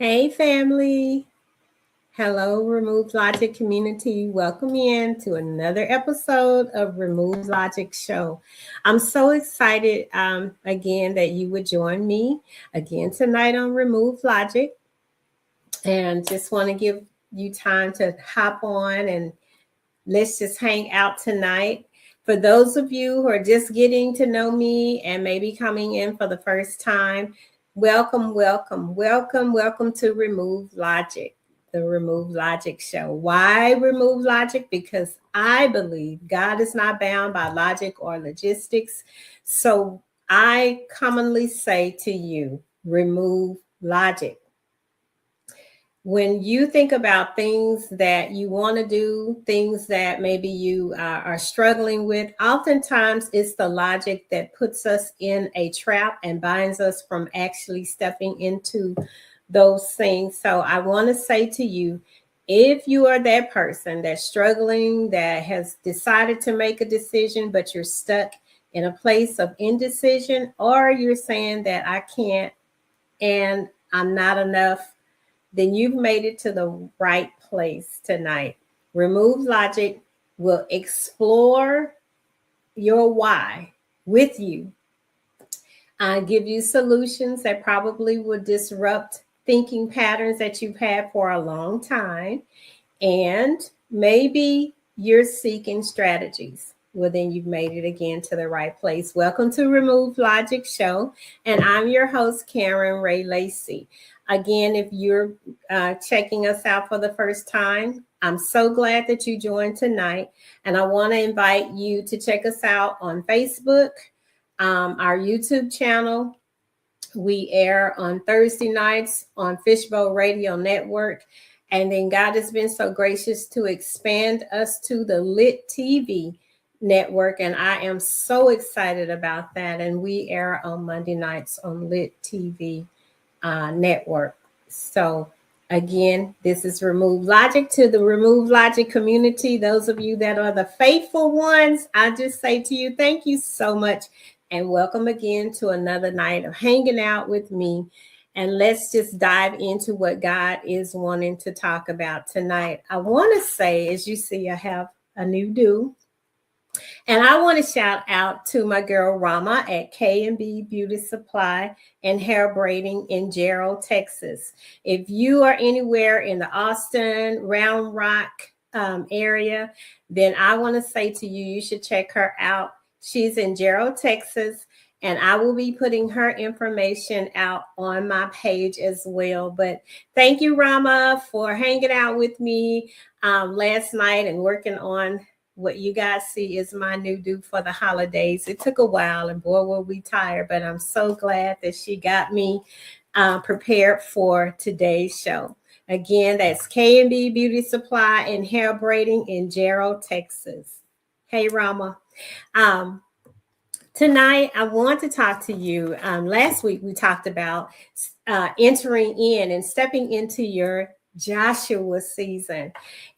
Hey, family. Hello, Remove Logic community. Welcome in to another episode of Remove Logic Show. I'm so excited again that you would join me again tonight on Remove Logic. And just want to give you time to hop on and let's just hang out tonight. For those of you who are just getting to know me and maybe coming in for the first time, welcome, welcome, welcome, welcome to Remove Logic, the Remove Logic Show. Why Remove Logic? Because I believe God is not bound by logic or logistics. So I commonly say to you, remove logic. When you think about things that you want to do, things that maybe you are struggling with, oftentimes it's the logic that puts us in a trap and binds us from actually stepping into those things. So I want to say to you, if you are that person that's struggling, that has decided to make a decision, but you're stuck in a place of indecision, or you're saying that I can't and I'm not enough, then you've made it to the right place tonight. Remove Logic will explore your why with you. I give you solutions that probably will disrupt thinking patterns that you've had for a long time. And maybe you're seeking strategies. Well, then you've made it again to the right place. Welcome to Remove Logic Show. And I'm your host, Karen Ray Lacey. Again, if you're checking us out for the first time, I'm so glad that you joined tonight. And I want to invite you to check us out on Facebook, our YouTube channel. We air on Thursday nights on Fishbowl Radio Network. And then God has been so gracious to expand us to the Lit TV network. And I am so excited about that. And we air on Monday nights on Lit TV network. So again, this is Remove Logic. To the Remove Logic community, those of you that are the faithful ones, I just say to you, thank you so much. And welcome again to another night of hanging out with me. And let's just dive into what God is wanting to talk about tonight. I want to say, as you see, I have a new do. And I want to shout out to my girl Rama at K&B Beauty Supply and Hair Braiding in Gerald, Texas. If you are anywhere in the Austin, Round Rock area, then I want to say to you, you should check her out. She's in Gerald, Texas, and I will be putting her information out on my page as well. But thank you, Rama, for hanging out with me last night and working on what you guys see is my new do for the holidays. It took a while, and boy, were we tired, but I'm so glad that she got me prepared for today's show. Again, that's K&B Beauty Supply and Hair Braiding in Gerald, Texas. Hey, Rama. Tonight, I want to talk to you. Last week, we talked about entering in and stepping into your Joshua season.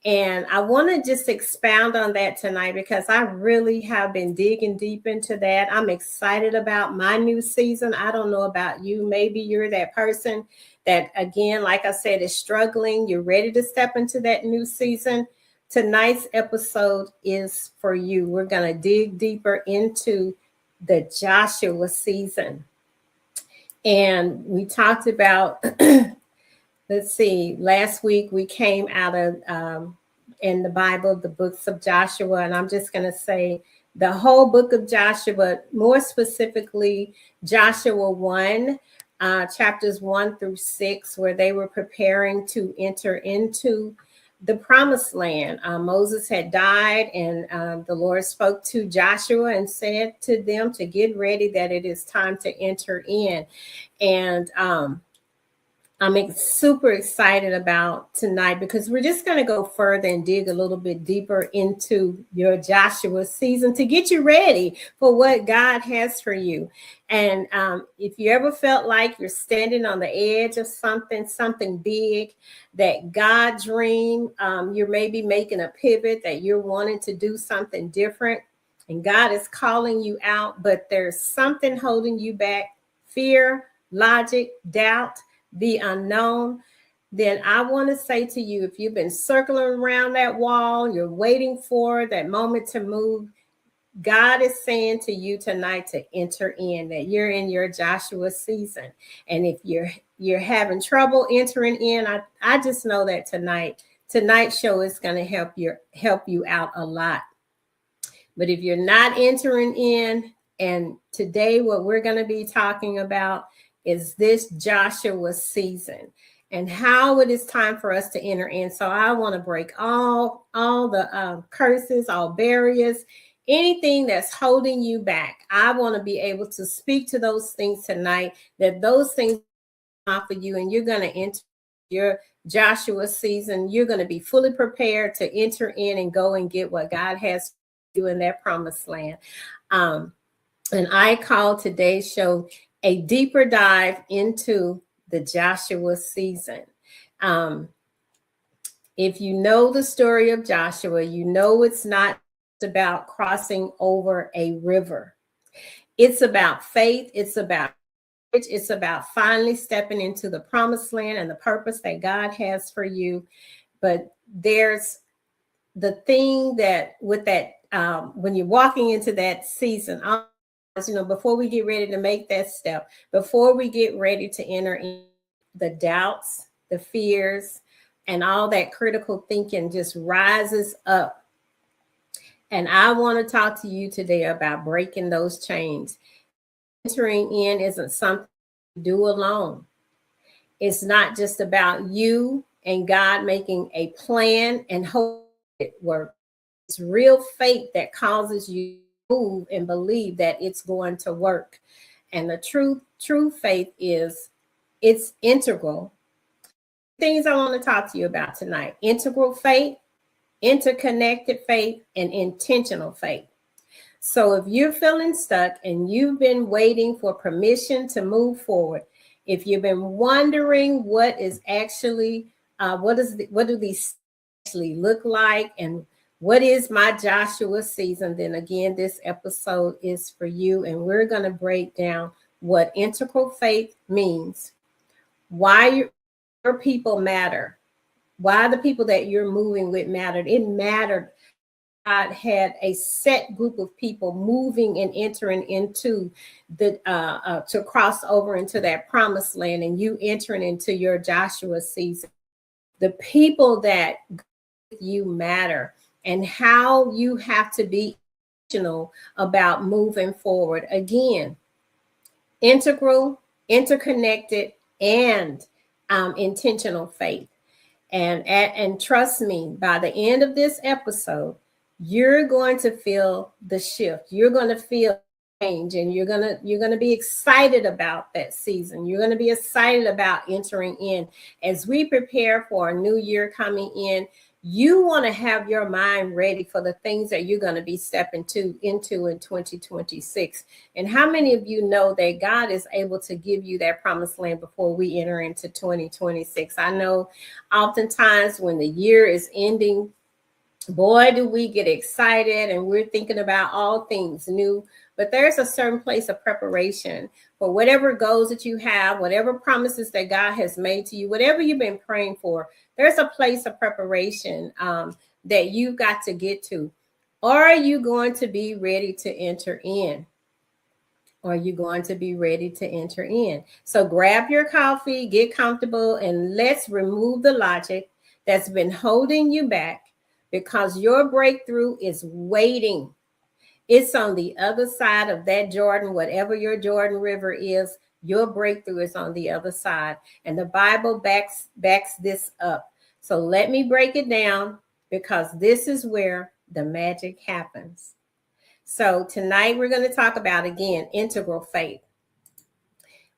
And I want to just expound on that tonight because I really have been digging deep into that. I'm excited about my new season. I don't know about you. Maybe you're that person that, again, like I said, is struggling. You're ready to step into that new season. Tonight's episode is for you. We're going to dig deeper into the Joshua season. And we talked about let's see, last week we came out of in the Bible, the books of Joshua, and I'm just going to say the whole book of Joshua, more specifically Joshua 1, chapters 1 through 6, where they were preparing to enter into the promised land. Moses had died, and the Lord spoke to Joshua and said to them to get ready, that it is time to enter in. And I'm super excited about tonight because we're just going to go further and dig a little bit deeper into your Joshua season to get you ready for what God has for you. And if you ever felt like you're standing on the edge of something big, that God dream, you're maybe making a pivot, that you're wanting to do something different, and God is calling you out, but there's something holding you back: fear, logic, doubt, the unknown. then I want to say to you, if you've been circling around that wall, you're waiting for that moment to move, God is saying to you tonight to enter in, that you're in your Joshua season. And if you're having trouble entering in, I just know that tonight's show is going to help you out a lot. But if you're not entering in, and today what we're going to be talking about is this Joshua season and how it is time for us to enter in. So I want to break all the curses, all barriers, anything that's holding you back. I want to be able to speak to those things tonight, that those things are for you, and you're going to enter your Joshua season. You're going to be fully prepared to enter in and go and get what God has for you in that promised land. And I call today's show a deeper dive into the Joshua season. If you know the story of Joshua, you know it's not about crossing over a river. It's about faith. It's about finally stepping into the promised land and the purpose that God has for you. But there's the thing that with that, when you're walking into that season, before we get ready to make that step, before we get ready to enter in, the doubts, the fears, and all that critical thinking just rises up. And I want to talk to you today about breaking those chains. Entering in isn't something you do alone. It's not just about you and God making a plan and hope it works. It's real faith that causes you to move and believe that it's going to work. And the true faith is it's integral. Things I want to talk to you about tonight: integral faith, interconnected faith, and intentional faith. So if you're feeling stuck and you've been waiting for permission to move forward, if you've been wondering what is actually, what do these actually look like, and what is my Joshua season, then again, this episode is for you. And we're going to break down what integral faith means, why your people matter, why the people that you're moving with mattered. It mattered. God had a set group of people moving and entering into the to cross over into that promised land, and you entering into your Joshua season. The people that you matter, and how you have to be intentional about moving forward. Again, integral, interconnected, and intentional faith. And trust me, by the end of this episode, you're going to feel the shift. You're going to feel change, and you're going to be excited about that season. You're going to be excited about entering in. As we prepare for a new year coming in, you want to have your mind ready for the things that you're going to be stepping into in 2026. And how many of you know that God is able to give you that promised land before we enter into 2026? I know oftentimes when the year is ending, boy, do we get excited and we're thinking about all things new. But there's a certain place of preparation for whatever goals that you have, whatever promises that God has made to you, whatever you've been praying for. There's a place of preparation that you've got to get to. Are you going to be ready to enter in? Are you going to be ready to enter in? So grab your coffee, get comfortable, and let's remove the logic that's been holding you back, because your breakthrough is waiting. It's on the other side of that Jordan, whatever your Jordan River is. Your breakthrough is on the other side. And the Bible backs this up. So let me break it down, because this is where the magic happens. So tonight we're going to talk about, again, integral faith.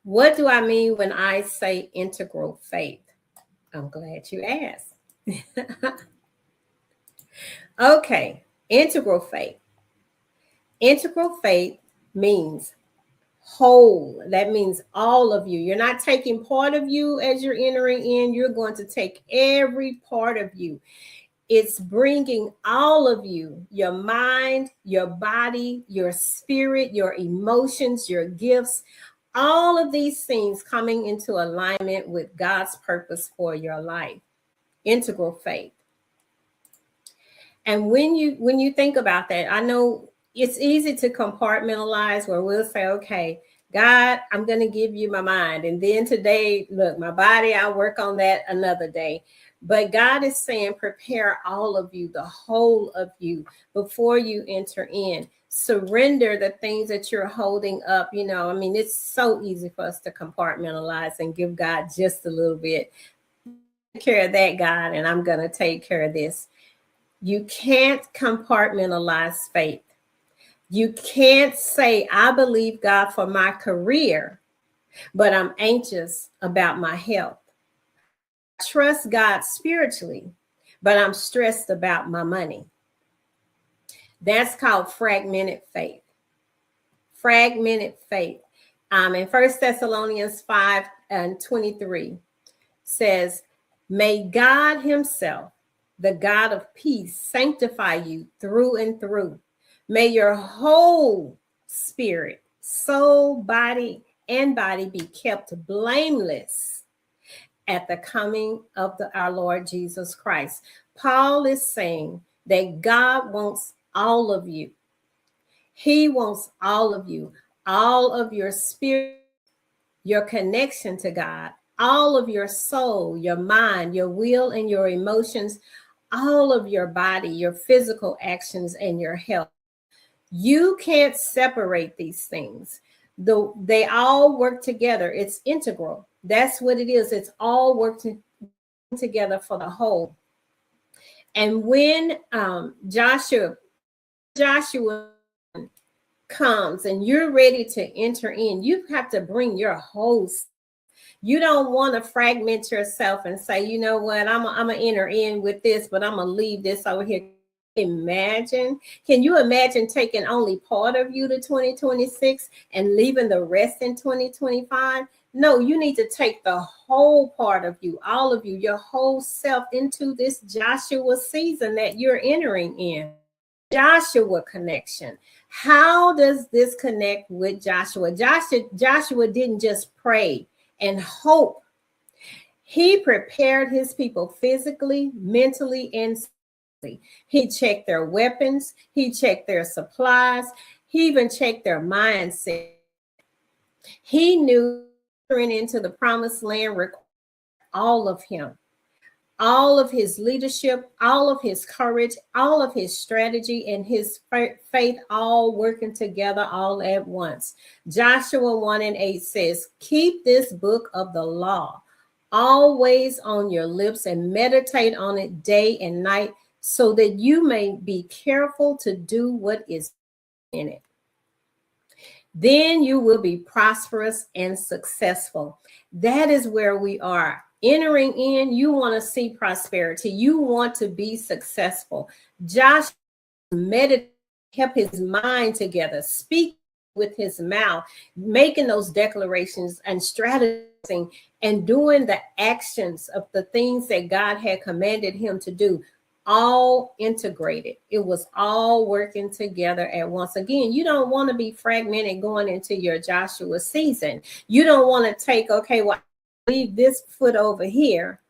What do I mean when I say integral faith? I'm glad you asked. Okay, integral faith. Integral faith means whole. That means all of you. You're not taking part of you as you're entering in. You're going to take every part of you. It's bringing all of you, your mind, your body, your spirit, your emotions, your gifts, All of these things coming into alignment with God's purpose for your life. Integral faith. And when you think about that, I know it's easy to compartmentalize where we'll say, okay, God, I'm going to give you my mind. And then today, look, my body, I'll work on that another day. But God is saying, prepare all of you, the whole of you, before you enter in. Surrender the things that you're holding up. You know, I mean, it's so easy for us to compartmentalize and give God just a little bit. Take care of that, God, and I'm going to take care of this. You can't compartmentalize faith. You can't say, I believe God for my career, but I'm anxious about my health. I trust God spiritually, but I'm stressed about my money. That's called fragmented faith. Fragmented faith. In 1 Thessalonians 5:23 says, may God himself, the God of peace, sanctify you through and through. May your whole spirit, soul, body, and body be kept blameless at the coming of our Lord Jesus Christ. Paul is saying that God wants all of you. He wants all of you, all of your spirit, your connection to God, all of your soul, your mind, your will, and your emotions, all of your body, your physical actions, and your health. You can't separate these things. They all work together. It's integral. That's what it is. It's all working together for the whole. And when Joshua comes and you're ready to enter in, you have to bring your whole. You don't want to fragment yourself and say, you know what, I'm going to enter in with this, but I'm going to leave this over here. Can you imagine taking only part of you to 2026 and leaving the rest in 2025? No, you need to take the whole part of you, all of you, your whole self into this Joshua season that you're entering in. Joshua connection. How does this connect with Joshua? Joshua didn't just pray and hope. He prepared his people physically, mentally, and spiritually. He checked their weapons. He checked their supplies. He even checked their mindset. He knew entering into the promised land required all of him, all of his leadership, all of his courage, all of his strategy, and his faith all working together all at once. Joshua 1:8 says, keep this book of the law always on your lips and meditate on it day and night so that you may be careful to do what is in it. Then you will be prosperous and successful. That is where we are. Entering in, you want to see prosperity. You want to be successful. Joshua meditated, kept his mind together, speak with his mouth, making those declarations and strategizing and doing the actions of the things that God had commanded him to do, all integrated. It was all working together at once. Again, you don't want to be fragmented going into your Joshua season. You don't want to take, okay, well, leave this foot over here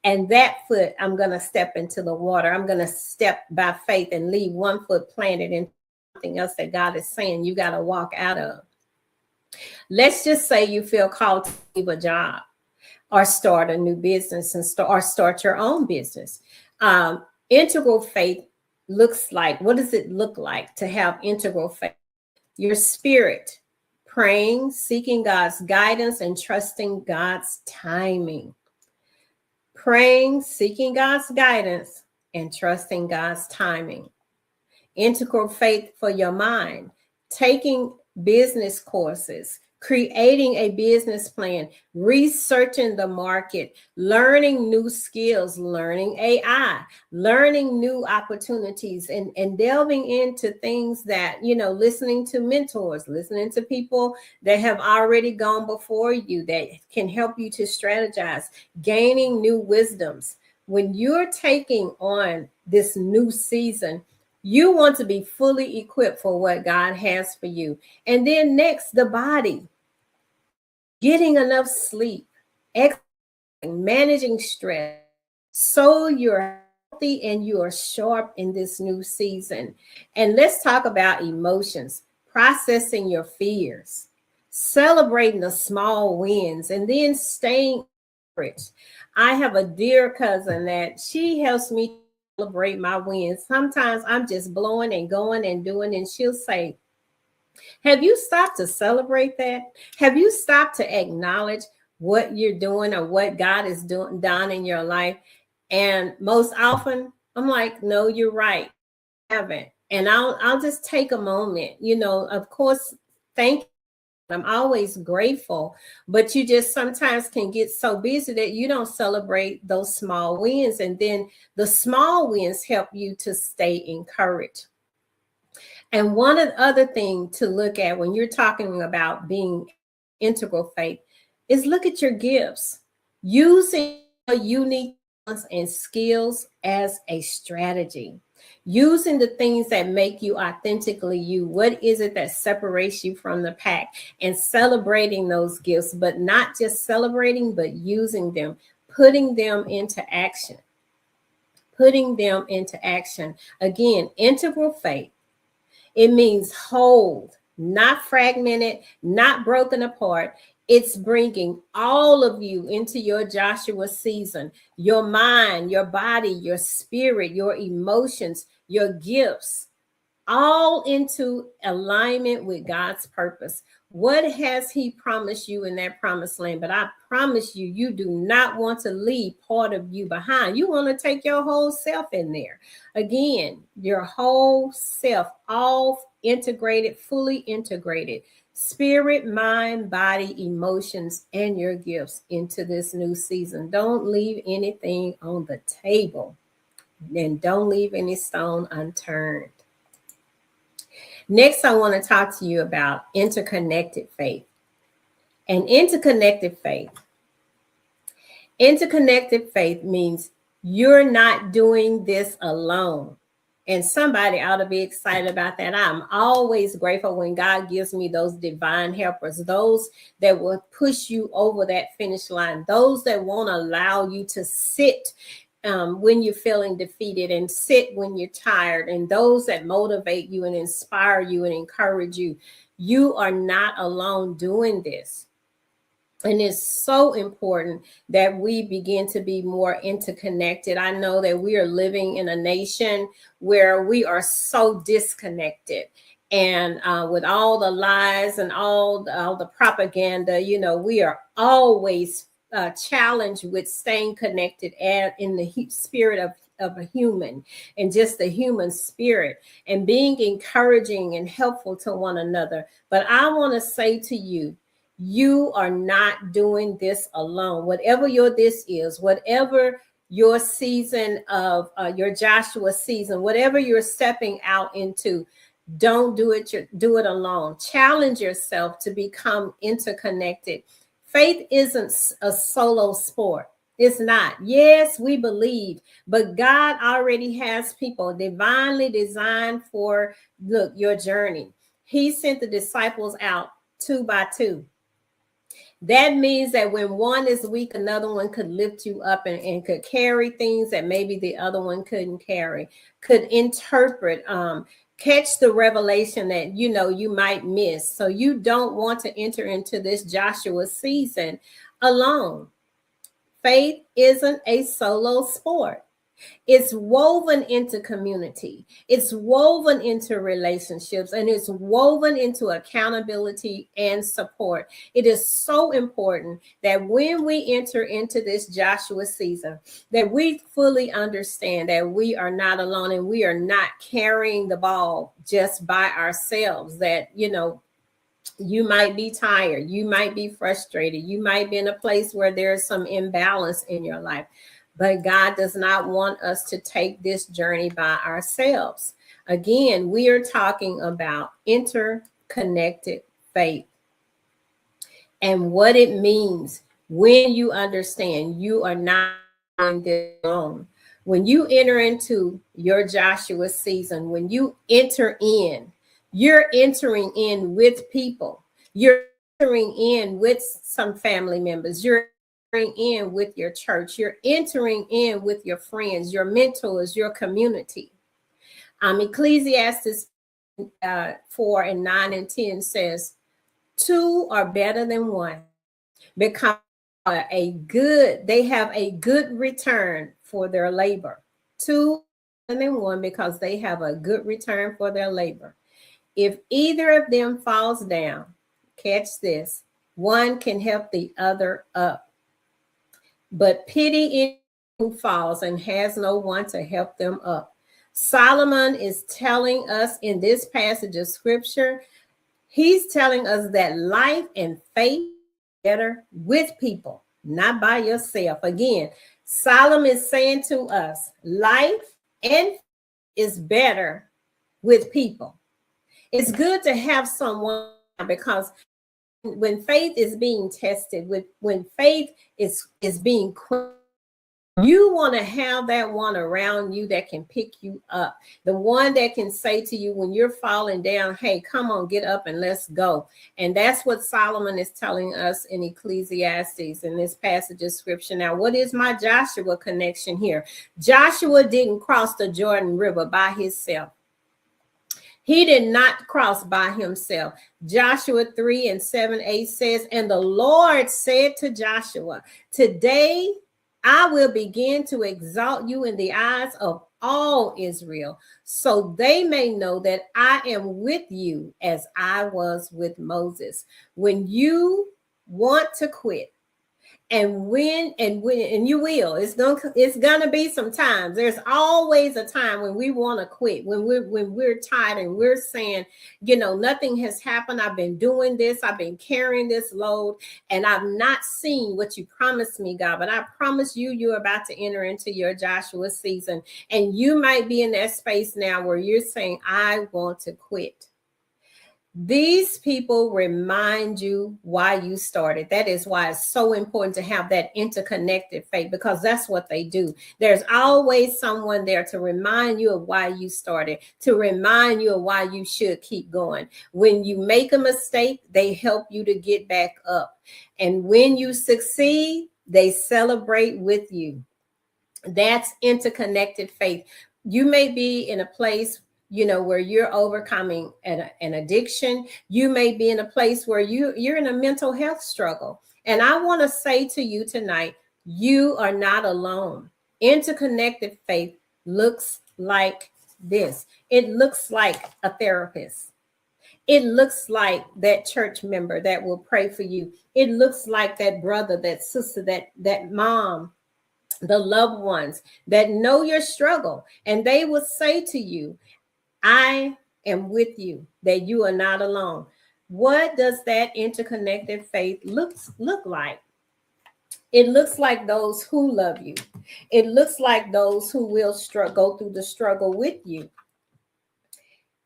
and that foot, I'm going to step into the water. I'm going to step by faith and leave one foot planted in something else that God is saying you got to walk out of. Let's just say you feel called to leave a job or start a new business and start your own business. Integral faith looks like, what does it look like to have integral faith? Your spirit, praying, seeking God's guidance, and trusting God's timing. Praying, seeking God's guidance, and trusting God's timing. Integral faith for your mind, taking business courses, creating a business plan, researching the market, learning new skills, learning AI, learning new opportunities, and delving into things that, you know, listening to mentors, listening to people that have already gone before you that can help you to strategize, gaining new wisdoms. When you're taking on this new season, you want to be fully equipped for what God has for you. And then next, the body. getting enough sleep, managing stress, so you're healthy and you are sharp in this new season. And let's talk about emotions, processing your fears, celebrating the small wins, and then staying encouraged. I have a dear cousin that she helps me celebrate my wins. Sometimes I'm just blowing and going and doing, and she'll say, have you stopped to celebrate that? Have you stopped to acknowledge what you're doing or what God is doing done in your life? And most often, I'm like, no, you're right. I haven't. And I'll just take a moment. Of course, thank you. I'm always grateful, but you just sometimes can get so busy that you don't celebrate those small wins. And then the small wins help you to stay encouraged. And one other thing to look at when you're talking about being integral faith is look at your gifts, using your unique talents and skills as a strategy, using the things that make you authentically you. What is it that separates you from the pack? And celebrating those gifts, but not just celebrating, but using them, putting them into action. Putting them into action. Again, integral faith. It means whole, not fragmented, not broken apart. It's bringing all of you into your Joshua season, your mind, your body, your spirit, your emotions, your gifts, all into alignment with God's purpose. What has he promised you in that promised land? But I promise you, you do not want to leave part of you behind. You want to take your whole self in there. Again, your whole self, all integrated, fully integrated. Spirit, mind, body, emotions, and your gifts into this new season. Don't leave anything on the table. And don't leave any stone unturned. Next, I want to talk to you about interconnected faith. And interconnected faith means you're not doing this alone. And somebody ought to be excited about that. I'm always grateful when God gives me those divine helpers, those that will push you over that finish line, those that won't allow you to sit when you're feeling defeated and sit when you're tired, and those that motivate you and inspire you and encourage you. You are not alone doing this. And it's so important that we begin to be more interconnected. I know that we are living in a nation where we are so disconnected. And with all the lies and all the propaganda, we are always challenged with staying connected and in the spirit of a human, and just the human spirit, and being encouraging and helpful to one another. But I want to say to you, you are not doing this alone. Whatever your this is, whatever your season of your Joshua season, whatever you're stepping out into, don't do it alone. Challenge yourself to become interconnected. Faith isn't a solo sport. It's not. Yes, we believe, but God already has people divinely designed for, your journey. He sent the disciples out 2 by 2. That means that when one is weak, another one could lift you up and could carry things that maybe the other one couldn't carry, could interpret, catch the revelation that you might miss. So you don't want to enter into this Joshua season alone. Faith isn't a solo sport. It's woven into community. It's woven into relationships, and it's woven into accountability and support. It is so important that when we enter into this Joshua season, that we fully understand that we are not alone and we are not carrying the ball just by ourselves. That, you might be tired, you might be frustrated, you might be in a place where there's some imbalance in your life. But God does not want us to take this journey by ourselves. Again, we are talking about interconnected faith and what it means when you understand you are not doing this alone. When you enter into your Joshua season, when you enter in, you're entering in with people. You're entering in with some family members. You're entering in with your church. You're entering in with your friends, your mentors, your community. Ecclesiastes 4 and 9 and 10 says, two are better than one because they have a good return for their labor. Two better than one because they have a good return for their labor. If either of them falls down, catch this, one can help the other up. But pity anyone who falls and has no one to help them up. Solomon is telling us in this passage of scripture, he's telling us that life and faith better with people, not by yourself. Again, Solomon is saying to us, life and is better with people. It's good to have someone, because when faith is being tested, when faith is being questioned, you want to have that one around you that can pick you up, the one that can say to you when you're falling down, hey, come on, get up and let's go. And that's what Solomon is telling us in Ecclesiastes in this passage of scripture. Now, what is my Joshua connection here? Joshua didn't cross the Jordan River by himself. He did not cross by himself. Joshua 3 and 7, 8 says, and the Lord said to Joshua, today I will begin to exalt you in the eyes of all Israel, so they may know that I am with you as I was with Moses. When you want to quit, and when you will, it's gonna be some times. There's always a time when we want to quit, when we're tired and we're saying, nothing has happened. I've been doing this, I've been carrying this load, and I've not seen what you promised me, God. But I promise you, you're about to enter into your Joshua season, and you might be in that space now where you're saying, I want to quit. These people remind you why you started. That is why it's so important to have that interconnected faith, because that's what they do. There's always someone there to remind you of why you started, to remind you of why you should keep going. When you make a mistake, they help you to get back up. And when you succeed, they celebrate with you. That's interconnected faith. You may be in a place where you're overcoming an addiction. You may be in a place where you're in a mental health struggle. And I want to say to you tonight, you are not alone. Interconnected faith looks like this. It looks like a therapist. It looks like that church member that will pray for you. It looks like that brother, that sister, that mom, the loved ones that know your struggle, and they will say to you, I am with you, that you are not alone. What does that interconnected faith look like? It looks like those who love you. It looks like those who will go through the struggle with you.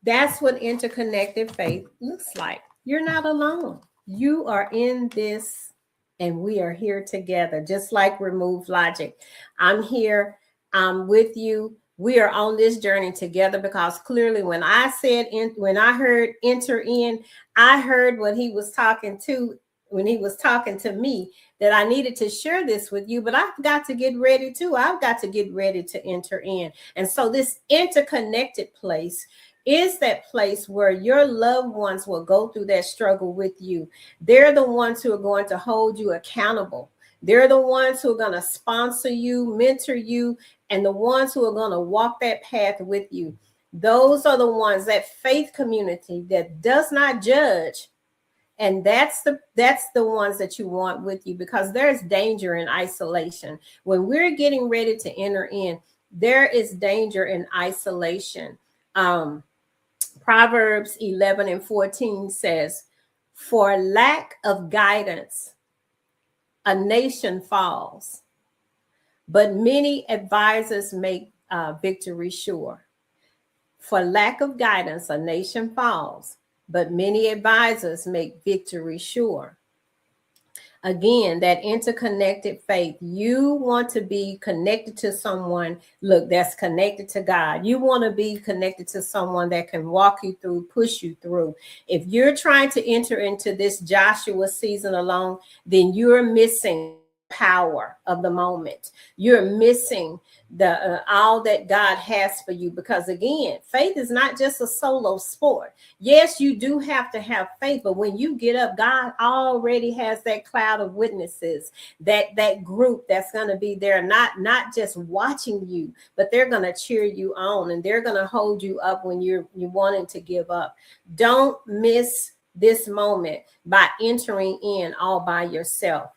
That's what interconnected faith looks like. You're not alone. You are in this, and we are here together, just like Remove Logic. I'm here. I'm with you. We are on this journey together, because clearly when I heard enter in, I heard what he was talking to when he was talking to me, that I needed to share this with you, but I've got to get ready too. I've got to get ready to enter in. And so this interconnected place is that place where your loved ones will go through that struggle with you. They're the ones who are going to hold you accountable. They're the ones who are going to sponsor you, mentor you, and the ones who are going to walk that path with you. Those are the ones, that faith community that does not judge. And that's the ones that you want with you, because there's danger in isolation. When we're getting ready to enter in, there is danger in isolation. Proverbs 11 and 14 says, for lack of guidance, a nation falls, but many advisors make victory sure. For lack of guidance, a nation falls, but many advisors make victory sure. Again, that interconnected faith. You want to be connected to someone, look, that's connected to God. You want to be connected to someone that can walk you through, push you through. If you're trying to enter into this Joshua season alone, then you're missing power of the moment. You're missing the all that God has for you, because again, faith is not just a solo sport. Yes, you do have to have faith, but when you get up, God already has that cloud of witnesses, that group that's going to be there, not just watching you, but they're going to cheer you on, and they're going to hold you up when you're wanting to give up. Don't miss this moment by entering in all by yourself.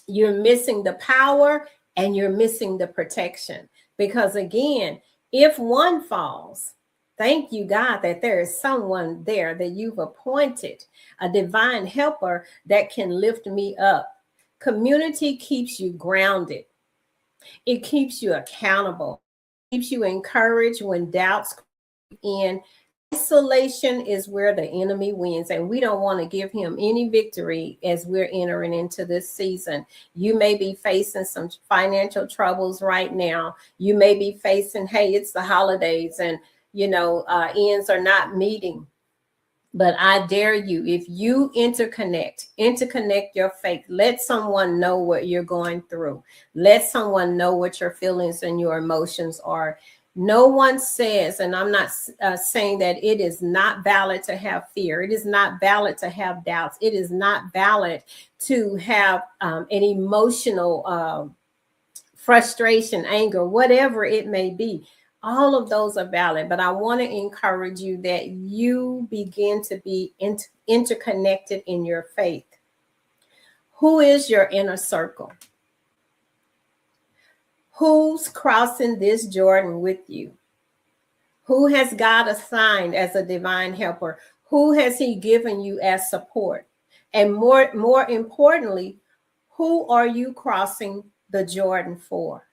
You're missing the power and you're missing the protection, because again, if one falls, thank you, God, that there is someone there that you've appointed, a divine helper that can lift me up. Community keeps you grounded. It keeps you accountable. It keeps you encouraged when doubts creep in. Isolation is where the enemy wins, and we don't want to give him any victory as we're entering into this season. You may be facing some financial troubles right now. You may be facing, hey, it's the holidays and, ends are not meeting. But I dare you, if you interconnect your faith, let someone know what you're going through. Let someone know what your feelings and your emotions are. No one says, and I'm not saying that it is not valid to have fear. It is not valid to have doubts. It is not valid to have an emotional frustration, anger, whatever it may be. All of those are valid, but I want to encourage you that you begin to be interconnected in your faith. Who is your inner circle? Who's crossing this Jordan with you? Who has God assigned as a divine helper? Who has he given you as support? And more importantly, who are you crossing the Jordan for?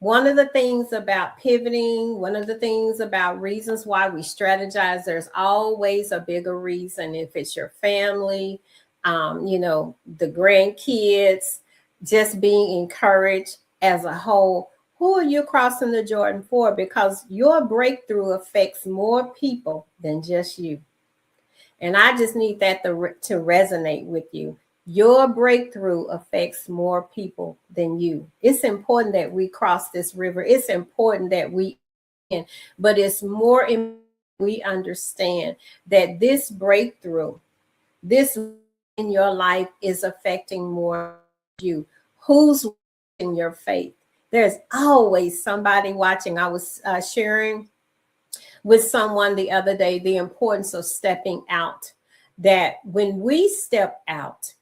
One of the things about pivoting, one of the things about reasons why we strategize, there's always a bigger reason. If it's your family, the grandkids, just being encouraged as a whole. Who are you crossing the Jordan for? Because your breakthrough affects more people than just you. And I just need that to resonate with you. Your breakthrough affects more people than you. It's important that we cross this river. It's important that but it's more important we understand that this breakthrough, this in your life is affecting more you. Who's in your faith? There's always somebody watching. I was sharing with someone the other day the importance of stepping out. That when we step out,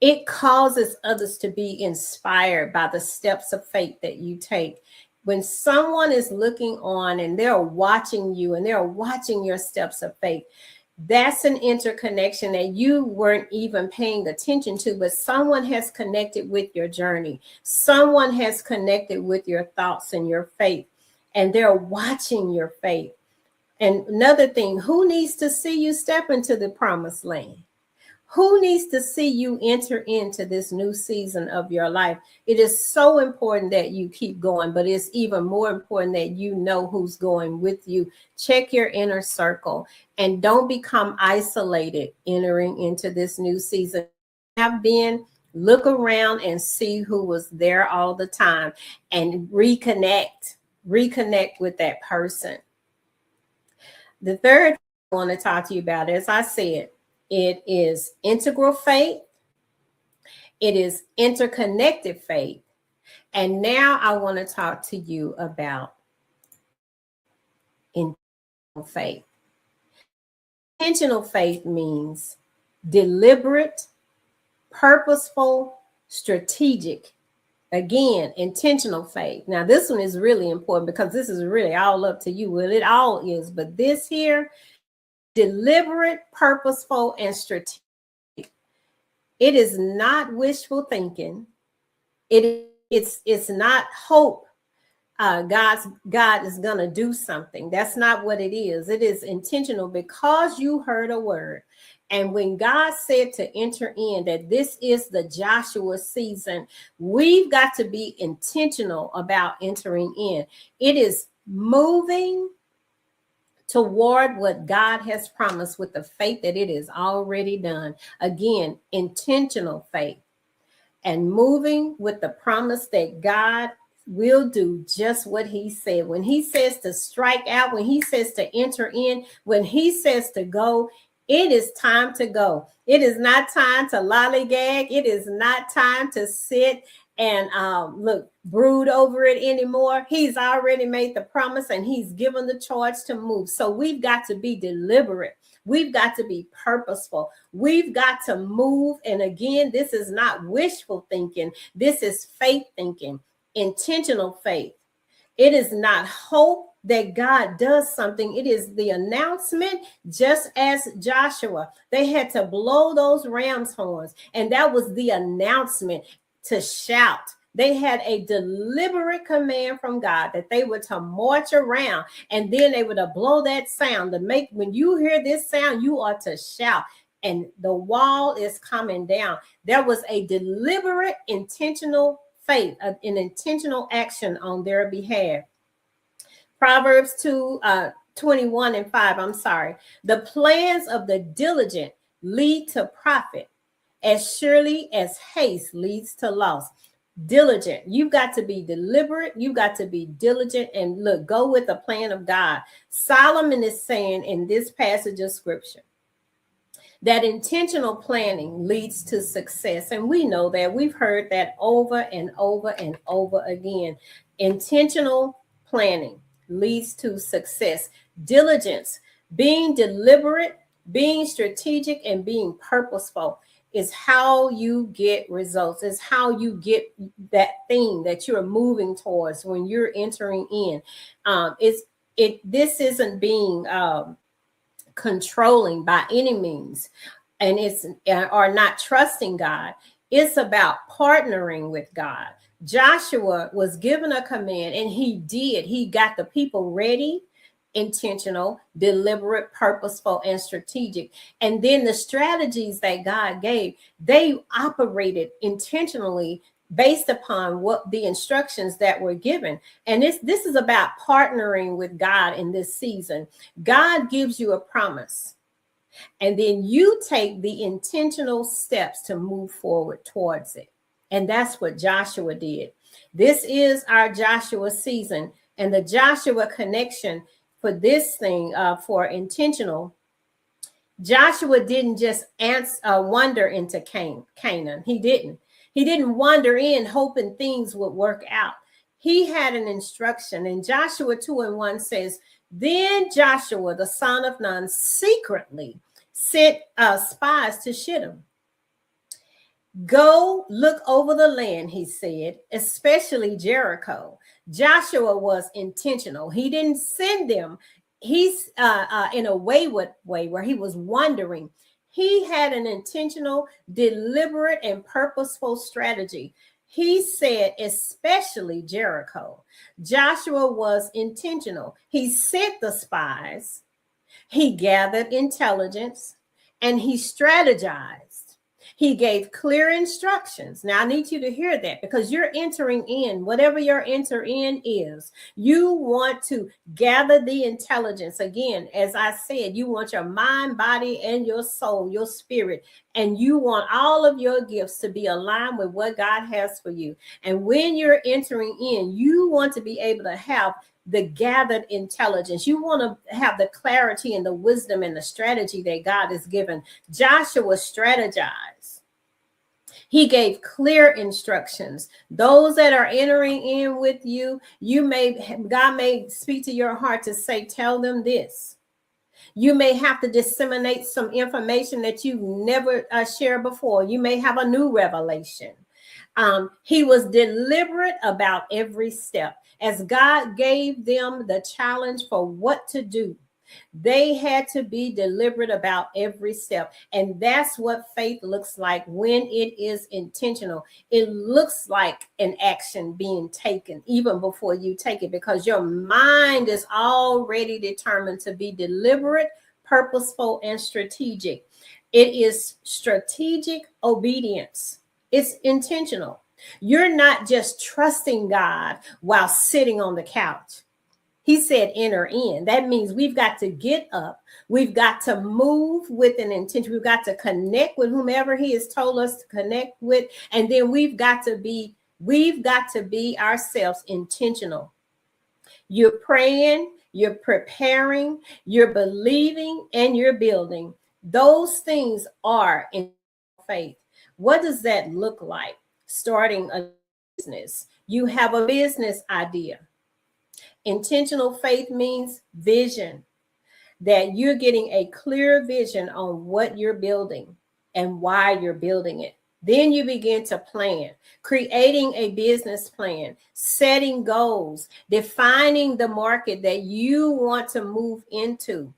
it causes others to be inspired by the steps of faith that you take. When someone is looking on and they're watching you and they're watching your steps of faith, that's an interconnection that you weren't even paying attention to, but someone has connected with your journey. Someone has connected with your thoughts and your faith, and they're watching your faith. And another thing, who needs to see you step into the promised land? Who needs to see you enter into this new season of your life? It is so important that you keep going, but it's even more important that you know who's going with you. Check your inner circle and don't become isolated entering into this new season. Look around and see who was there all the time and reconnect with that person. The third thing I want to talk to you about, as I said, it is integral faith. It is interconnected faith. And now I want to talk to you about intentional faith. Intentional faith means deliberate, purposeful, strategic. Again, intentional faith. Now, this one is really important because this is really all up to you. Well, it all is, but this here, deliberate, purposeful, and strategic. It is not wishful thinking. It's not hope. God is gonna do something. That's not what it is. It is intentional because you heard a word And when God said to enter in, that this is the Joshua season, we've got to be intentional about entering in. It is moving toward what God has promised with the faith that it is already done. Again, intentional faith and moving with the promise that God will do just what he said. When he says to strike out, when he says to enter in, when he says to go, it is time to go. It is not time to lollygag. It is not time to sit and brood over it anymore. He's already made the promise and he's given the charge to move. So we've got to be deliberate. We've got to be purposeful. We've got to move. And again, this is not wishful thinking. This is faith thinking, intentional faith. It is not hope that God does something. It is the announcement, just as Joshua. They had to blow those ram's horns, and that was the announcement to shout. They had a deliberate command from God that they were to march around, and then they were to blow that sound to make, when you hear this sound, you are to shout, and the wall is coming down. There was a deliberate, intentional faith, an intentional action on their behalf. Proverbs 2:21-5. The plans of the diligent lead to profit, as surely as haste leads to loss. Diligent. You've got to be deliberate. You've got to be diligent and look, go with the plan of God. Solomon is saying in this passage of scripture that intentional planning leads to success. And we know that. We've heard that over and over and over again. Intentional planning leads to success. Diligence, being deliberate, being strategic, and being purposeful is how you get results. Is how you get that thing that you're moving towards when you're entering in. This isn't being controlling by any means, and it's or not trusting God. It's about partnering with God. Joshua was given a command, and he did. He got the people ready, intentional, deliberate, purposeful, and strategic. And then the strategies that God gave, they operated intentionally based upon what the instructions that were given. And this is about partnering with God in this season. God gives you a promise, and then you take the intentional steps to move forward towards it. And that's what Joshua did. This is our Joshua season, and the Joshua connection for this thing, for intentional. Joshua didn't just wander into Canaan. He didn't. He didn't wander in hoping things would work out. He had an instruction. And Joshua 2:1 says, then Joshua, the son of Nun, secretly sent spies to Shittim. Go look over the land, he said, especially Jericho. Joshua was intentional. He didn't send them. He's in a wayward way where he was wandering. He had an intentional, deliberate, and purposeful strategy. He said, especially Jericho. Joshua was intentional. He sent the spies. He gathered intelligence, and he strategized. He gave clear instructions. Now, I need you to hear that, because you're entering in, whatever your enter in is. You want to gather the intelligence. Again, as I said, you want your mind, body, and your soul, your spirit, and you want all of your gifts to be aligned with what God has for you. And when you're entering in, you want to be able to have the gathered intelligence. You want to have the clarity and the wisdom and the strategy that God has given. Joshua strategized. He gave clear instructions. Those that are entering in with you, God may speak to your heart to say, tell them this. You may have to disseminate some information that you've never shared before. You may have a new revelation. He was deliberate about every step. As God gave them the challenge for what to do, they had to be deliberate about every step. And that's what faith looks like when it is intentional. It looks like an action being taken even before you take it, because your mind is already determined to be deliberate, purposeful, and strategic. It is strategic obedience. It's intentional. You're not just trusting God while sitting on the couch. He said, enter in. That means we've got to get up. We've got to move with an intention. We've got to connect with whomever he has told us to connect with. And then we've got to be ourselves intentional. You're praying, you're preparing, you're believing, and you're building. Those things are in faith. What does that look like? Starting a business. You have a business idea. Intentional faith means vision, that you're getting a clear vision on what you're building and why you're building it. Then you begin to plan, creating a business plan, setting goals, defining the market that you want to move into.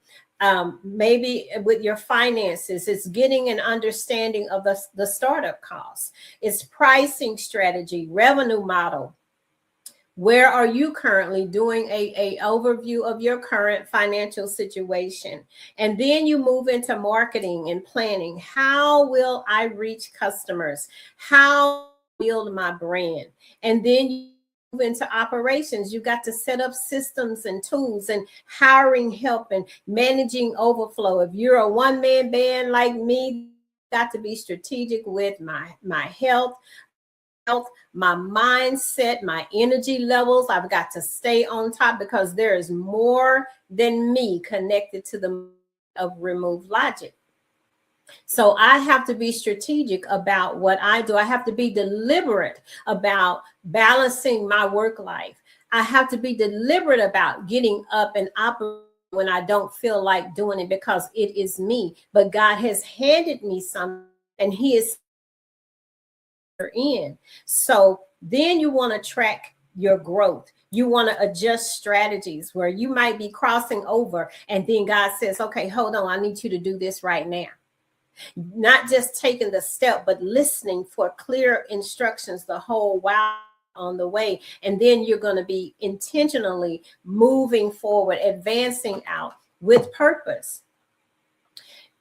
Maybe with your finances, it's getting an understanding of the startup costs. It's pricing strategy, revenue model. Where are you currently doing a overview of your current financial situation? And then you move into marketing and planning. How will I reach customers? How build my brand? And then you move into operations. You got to set up systems and tools and hiring help and managing overflow. If you're a one-man band like me, got to be strategic with my health, my mindset, my energy levels. I've got to stay on top because there is more than me connected to the of Remove Logic. So I have to be strategic about what I do. I have to be deliberate about balancing my work life. I have to be deliberate about getting up and operating when I don't feel like doing it because it is me. But God has handed me something and he is in. So then you want to track your growth. You want to adjust strategies where you might be crossing over and then God says, okay, hold on, I need you to do this right now. Not just taking the step, but listening for clear instructions the whole while on the way. And then you're going to be intentionally moving forward, advancing out with purpose.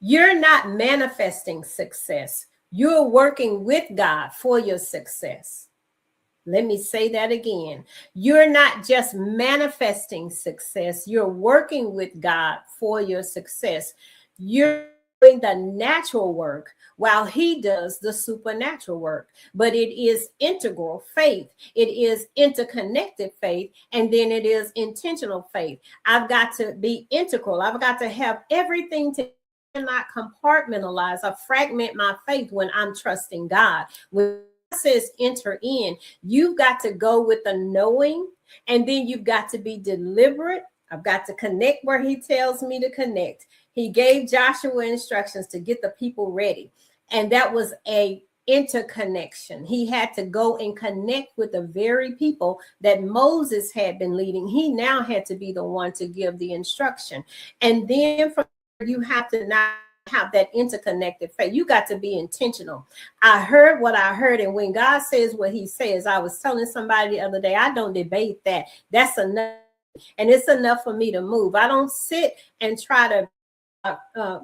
You're not manifesting success. You're working with God for your success. Let me say that again. You're not just manifesting success. You're working with God for your success. You're doing the natural work while he does the supernatural work. But it is integral faith. It is interconnected faith. And then it is intentional faith. I've got to be integral. I've got to have everything to not compartmentalize or fragment my faith when I'm trusting God. When God says enter in, you've got to go with the knowing, and then you've got to be deliberate. I've got to connect where he tells me to connect. He gave Joshua instructions to get the people ready, and that was a interconnection. He had to go and connect with the very people that Moses had been leading. He now had to be the one to give the instruction. And then from you have to not have that interconnected faith. You got to be intentional. I heard what I heard. And when God says what he says, I was telling somebody the other day, I don't debate that. That's enough. And it's enough for me to move. I don't sit and try to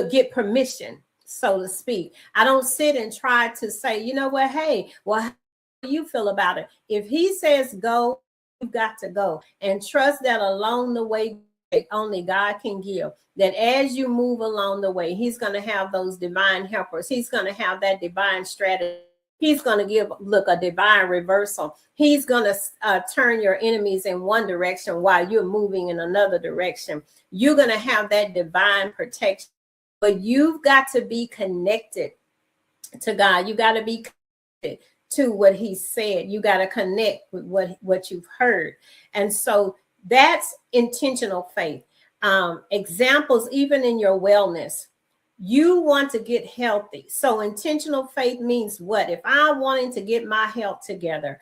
get permission, so to speak. I don't sit and try to say, you know what? Hey, well, how do you feel about it? If he says go, you've got to go, and trust that along the way, only God can give, that as you move along the way, he's going to have those divine helpers. He's going to have that divine strategy. He's going to give, a divine reversal. He's going to turn your enemies in one direction while you're moving in another direction. You're going to have that divine protection, but you've got to be connected to God. You got to be connected to what he said. You got to connect with what you've heard. And so that's intentional faith. Examples, even in your wellness, you want to get healthy. So intentional faith means what? If I'm wanting to get my health together,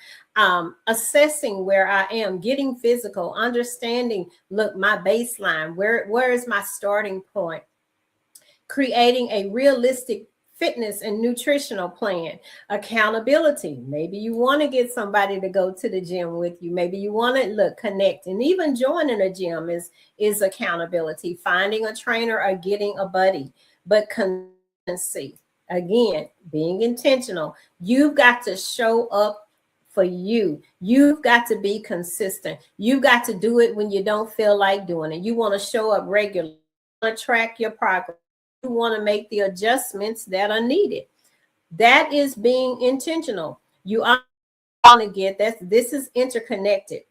assessing where I am, getting physical, understanding, my baseline, where is my starting point? Creating a realistic fitness and nutritional plan. Accountability. Maybe you want to get somebody to go to the gym with you. Maybe you want to connect, and even joining a gym is accountability. Finding a trainer or getting a buddy, but Again, being intentional. You've got to show up for you. You've got to be consistent. You've got to do it when you don't feel like doing it. You want to show up regularly. You want to track your progress. You want to make the adjustments that are needed. That is being intentional. You are want to get that. This is interconnected.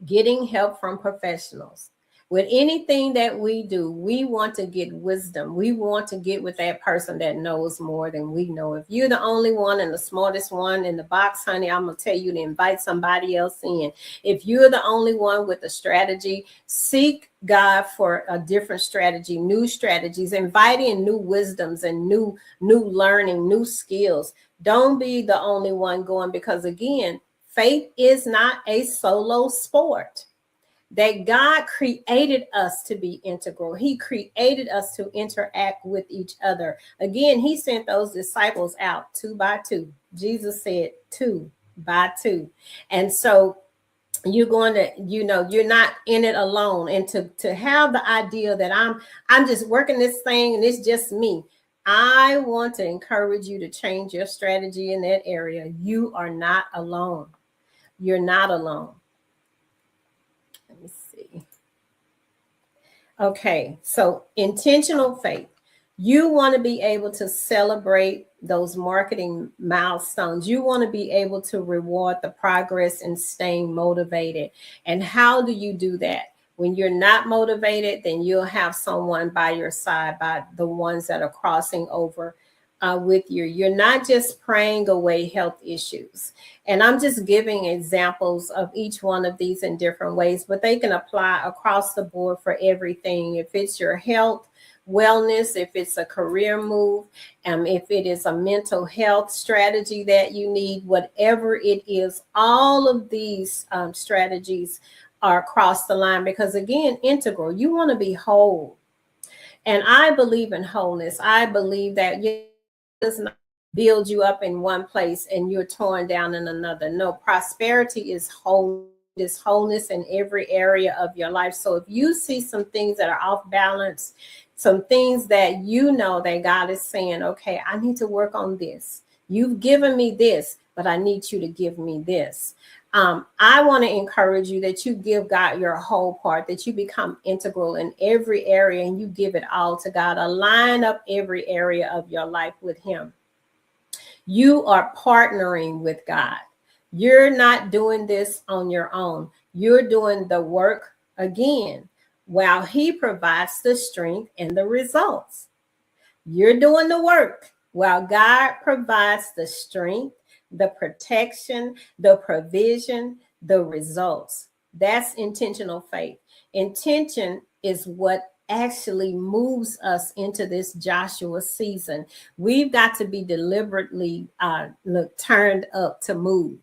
Getting help from professionals. With anything that we do, we want to get wisdom. We want to get with that person that knows more than we know. If you're the only one and the smartest one in the box, honey, I'm going to tell you to invite somebody else in. If you're the only one with a strategy, seek God for a different strategy, new strategies, invite in new wisdoms and new learning, new skills. Don't be the only one going, because again, faith is not a solo sport. That God created us to be integral. He created us to interact with each other. Again, he sent those disciples out 2 by 2. Jesus said 2 by 2. And so you're going to, you're not in it alone. And to have the idea that I'm just working this thing and it's just me. I want to encourage you to change your strategy in that area. You are not alone. You're not alone. Let me see. Okay, so intentional faith. You want to be able to celebrate those marketing milestones. You want to be able to reward the progress and staying motivated. And how do you do that? When you're not motivated, then you'll have someone by your side, by the ones that are crossing over with you. You're not just praying away health issues. And I'm just giving examples of each one of these in different ways, but they can apply across the board for everything. If it's your health, wellness, if it's a career move, if it is a mental health strategy that you need, whatever it is, all of these strategies are across the line, because again, integral, you want to be whole. And I believe in wholeness. I believe that does not build you up in one place and you're torn down in another. No, prosperity is wholeness in every area of your life. So if you see some things that are off balance, some things that you know that God is saying, okay, I need to work on this. You've given me this, but I need you to give me this. I want to encourage you that you give God your whole part, that you become integral in every area and you give it all to God. Align up every area of your life with him. You are partnering with God. You're not doing this on your own. You're doing the work again while he provides the strength and the results. You're doing the work while God provides the strength, the protection, the provision, the results. That's intentional faith. Intention is what actually moves us into this Joshua season. We've got to be deliberately turned up to move.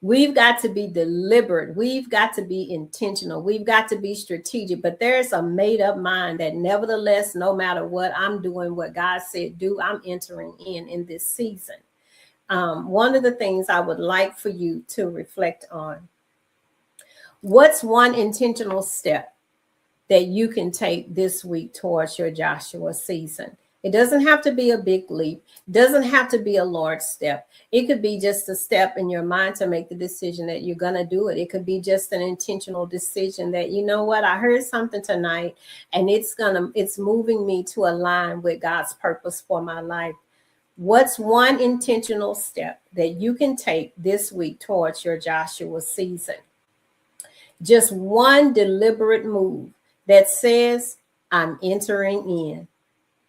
We've got to be deliberate. We've got to be intentional. We've got to be strategic. But there's a made up mind that nevertheless, no matter what, I'm doing what God said do, I'm entering in this season. One of the things I would like for you to reflect on, what's one intentional step that you can take this week towards your Joshua season? It doesn't have to be a big leap. It doesn't have to be a large step. It could be just a step in your mind to make the decision that you're going to do it. It could be just an intentional decision that, you know what, I heard something tonight and it's moving me to align with God's purpose for my life. What's one intentional step that you can take this week towards your Joshua season? Just one deliberate move that says, I'm entering in.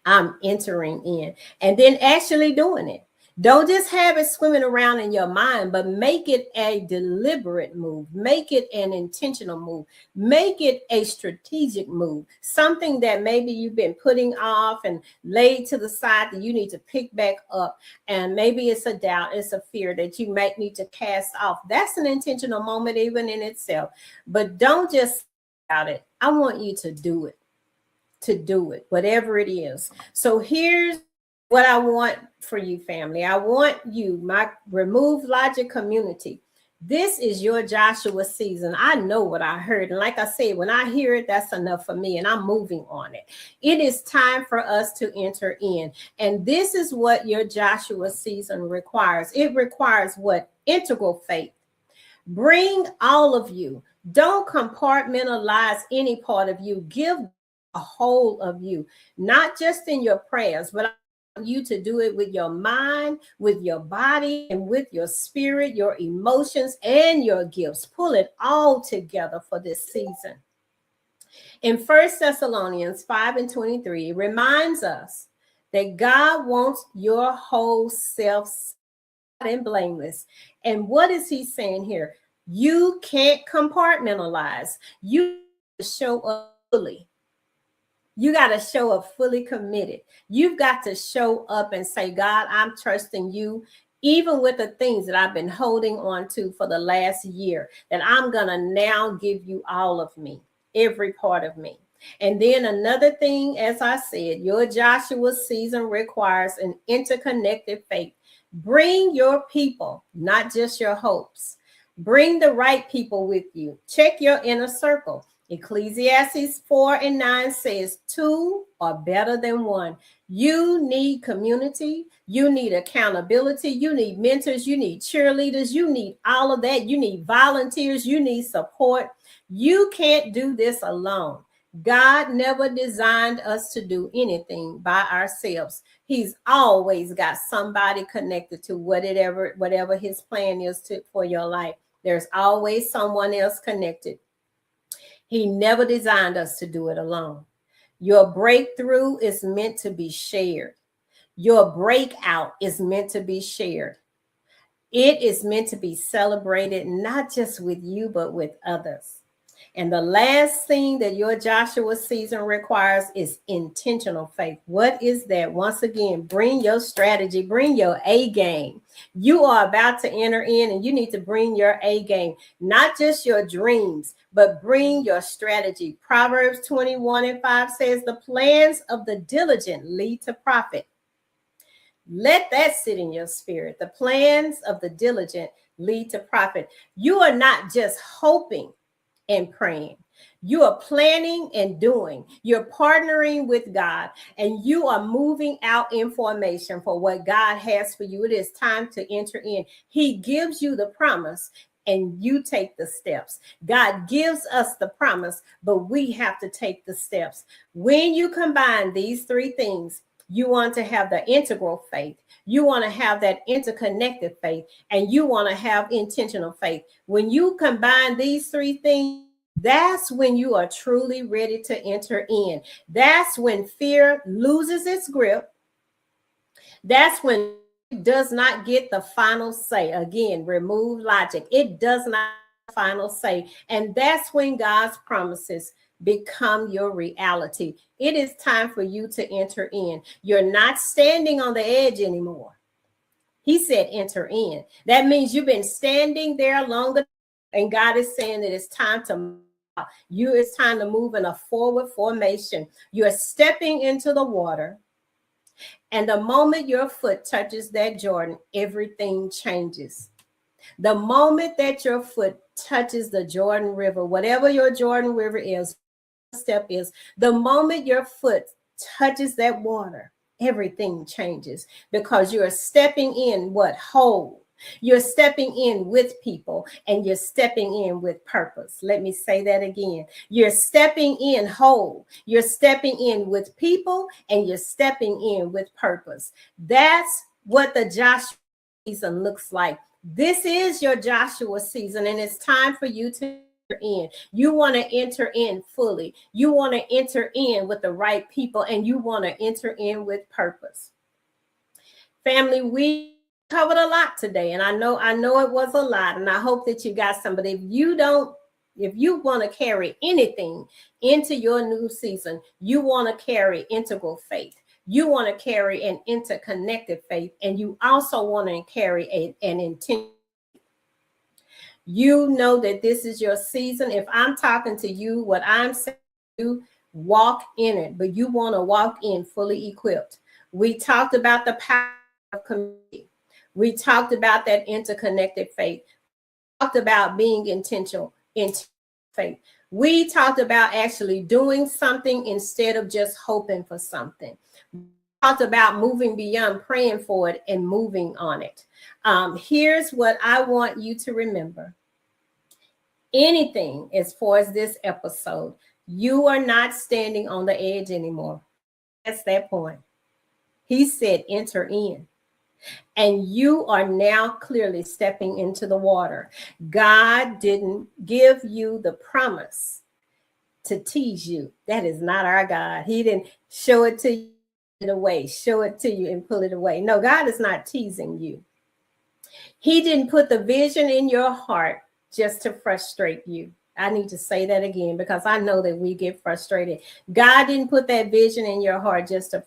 I'm entering in. And then actually doing it. Don't just have it swimming around in your mind, but make it a deliberate move. Make it an intentional move. Make it a strategic move. Something that maybe you've been putting off and laid to the side that you need to pick back up. And maybe it's a doubt, it's a fear that you might need to cast off. That's an intentional moment even in itself. But don't just about it. I want you to do it. To do it, whatever it is. So here's what I want for you, family. I want you, my Remove Logic community. This is your Joshua season. I know what I heard. And like I said, when I hear it, that's enough for me, and I'm moving on it. It is time for us to enter in. And this is what your Joshua season requires. It requires what? Integral faith. Bring all of you. Don't compartmentalize any part of you. Give a whole of you, not just in your prayers, but you to do it with your mind, with your body, and with your spirit, your emotions, and your gifts. Pull it all together for this season. In 1 Thessalonians 5:23, it reminds us that God wants your whole self and blameless. And what is he saying here? You can't compartmentalize. You show up fully. You got to show up fully committed. You've got to show up and say, God, I'm trusting you, even with the things that I've been holding on to for the last year, that I'm going to now give you all of me, every part of me. And then another thing, as I said, your Joshua season requires an interconnected faith. Bring your people, not just your hopes. Bring the right people with you. Check your inner circle. Ecclesiastes 4:9 says, two are better than one. You need community. You need accountability. You need mentors. You need cheerleaders. You need all of that. You need volunteers. You need support. You can't do this alone. God never designed us to do anything by ourselves. He's always got somebody connected to whatever his plan is for your life. There's always someone else connected. He never designed us to do it alone. Your breakthrough is meant to be shared. Your breakout is meant to be shared. It is meant to be celebrated, not just with you, but with others. And the last thing that your Joshua season requires is intentional faith. What is that? Once again, bring your strategy, bring your A game. You are about to enter in, and you need to bring your A game, not just your dreams, but bring your strategy. Proverbs 21:5 says, the plans of the diligent lead to profit. Let that sit in your spirit. The plans of the diligent lead to profit. You are not just hoping and praying. You are planning and doing. You're partnering with God, and you are moving out in formation for what God has for you. It is time to enter in. He gives you the promise, and you take the steps. God gives us the promise, but we have to take the steps. When you combine these three things, you want to have the integral faith. You want to have that interconnected faith, and you want to have intentional faith. When you combine these three things, that's when you are truly ready to enter in. That's when fear loses its grip. That's when it does not get the final say. Again, remove logic. It does not have the final say. And that's when God's promises become your reality. It is time for you to enter in. You're not standing on the edge anymore. He said enter in. That means you've been standing there longer, and God is saying that it's time to it's time to move in a forward formation. You're stepping into the water, and the moment your foot touches that Jordan, everything changes. The moment that your foot touches the Jordan River, whatever your Jordan River is, step is, the moment your foot touches that water, everything changes, because you're stepping in what? Whole. You're stepping in with people, and you're stepping in with purpose. Let me say that again. You're stepping in whole. You're stepping in with people, and you're stepping in with purpose. That's what the Joshua season looks like. This is your Joshua season, and it's time for you to in. You want to enter in fully. You want to enter in with the right people, and you want to enter in with purpose. Family, we covered a lot today, and I know it was a lot, and I hope that you got some. But if you want to carry anything into your new season, you want to carry integral faith. You want to carry an interconnected faith, and you also want to carry an intention. You know that this is your season. If I'm talking to you, what I'm saying to you, walk in it, but you want to walk in fully equipped. We talked about the power of community. We talked about that interconnected faith. talked about being intentional in faith. We talked about actually doing something instead of just hoping for something. We talked about moving beyond praying for it and moving on it. Here's what I want you to remember. Anything as far as this episode, you are not standing on the edge anymore. That's that point. He said, enter in. And you are now clearly stepping into the water. God didn't give you the promise to tease you. That is not our God. He didn't show it to you away, show it to you and pull it away. No, God is not teasing you. He didn't put the vision in your heart just to frustrate you. I need to say that again because I know that we get frustrated. God didn't put that vision in your heart just to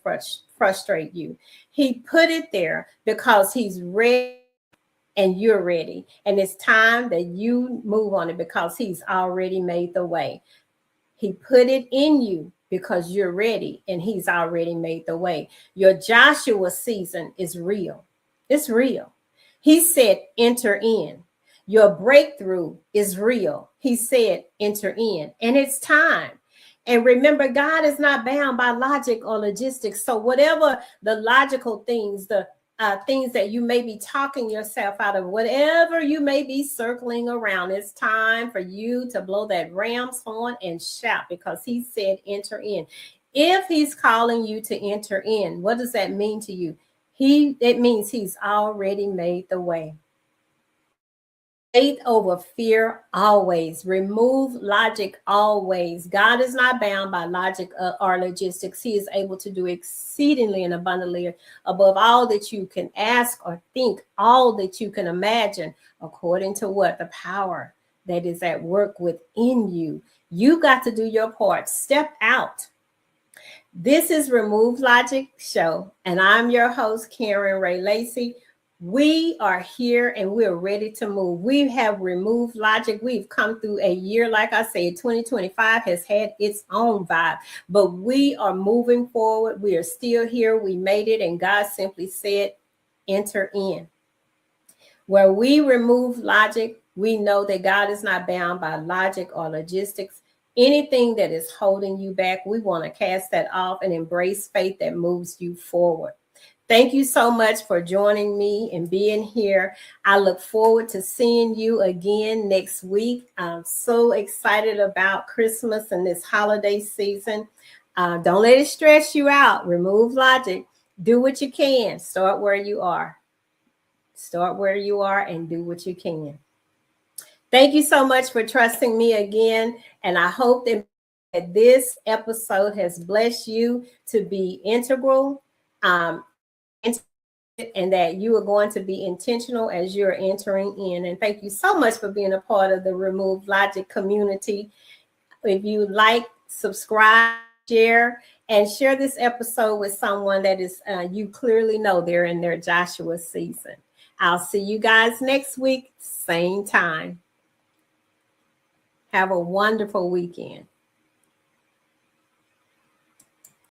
frustrate you. He put it there because he's ready and you're ready. And it's time that you move on it because he's already made the way. He put it in you because you're ready and he's already made the way. Your Joshua season is real. It's real. He said, enter in. Your breakthrough is real. He said, enter in. And it's time. And remember, God is not bound by logic or logistics. So whatever the logical things, the things that you may be talking yourself out of, whatever you may be circling around, it's time for you to blow that ram's horn and shout because he said, enter in. If he's calling you to enter in, what does that mean to you? It means he's already made the way. Faith over fear always. Remove logic always. God is not bound by logic or logistics. He is able to do exceedingly and abundantly above all that you can ask or think, all that you can imagine, according to what? The power that is at work within you. You got to do your part. Step out. This is Remove Logic Show, and I'm your host, Karen Ray Lacey. We are here and we're ready to move. We have removed logic. We've come through a year, like I said, 2025 has had its own vibe, but we are moving forward. We are still here. We made it, and God simply said, enter in. Where we remove logic, we know that God is not bound by logic or logistics. Anything that is holding you back, we want to cast that off and embrace faith that moves you forward. Thank you so much for joining me and being here. I look forward to seeing you again next week. I'm so excited about Christmas and this holiday season. Don't let it stress you out. Remove logic. Do what you can. Start where you are. Start where you are and do what you can. Thank you so much for trusting me again. And I hope that this episode has blessed you to be integral. And that you are going to be intentional as you're entering in. And thank you so much for being a part of the Remove Logic community. If you like, subscribe, share, and share this episode with someone that is you clearly know they're in their Joshua season. I'll see you guys next week, same time. Have a wonderful weekend.